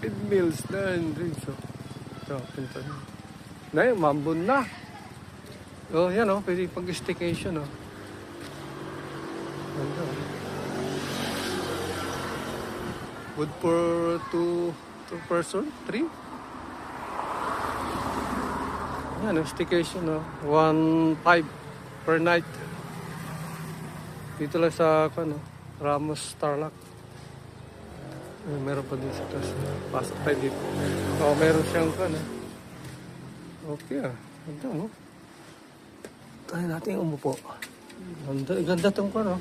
Windmills na yun. So, pinto na. Ngayon, mambon na. Oh, yan oh, pwede pag-staycation oh. Ganda oh. Good for two person, 3. Yan oh, staycation oh. 1.5 per night. Dito lang sa Ramos Tarlac. Meron pa din sa taas. Pasok tayo dito. Oh, meron siyang okay ah. Ganda mo. Kaya natin umupo. Ganda itong mga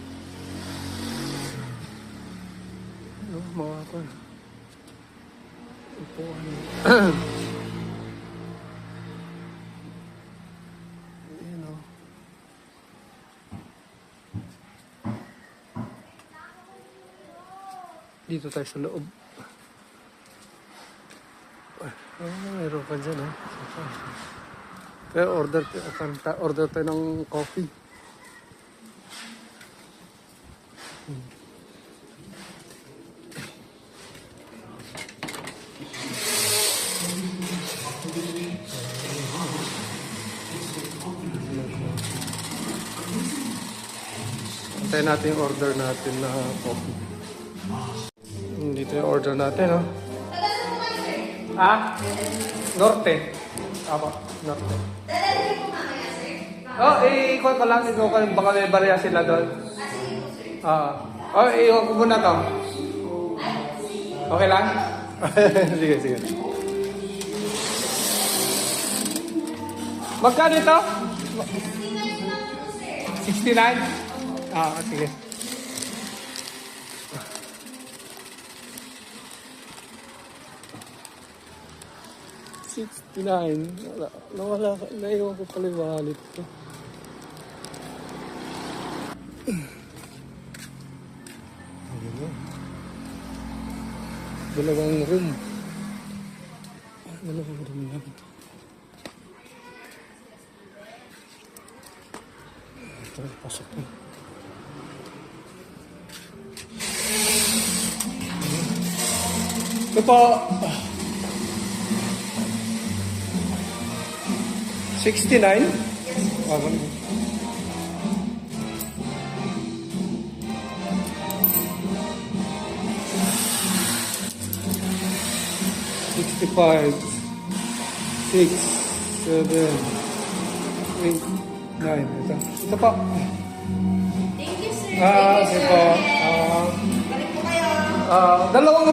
upuan. Ayan o. Dito tayo sa loob. Meron ka dyan ah. Kaya order tayo ng coffee. Antayin natin yung order natin na coffee. Dito yung order natin, no? Norte. Apa, Norte. Oh, ikot ko lang. Ikaw ko baka may barya sila doon. Iwan ko muna to. Okay lang? Sige, sige. Magkano ito? 69? Sige. Nawala ka. Naiwan ko pala yung wallet ko. Dalawang room lang. Ito, pasok na. Ito po. 69? Yes. 65, 6, 7, 8, 9. Ito po. Thank you, sir. Sige po. Balik po kayo. Dalawang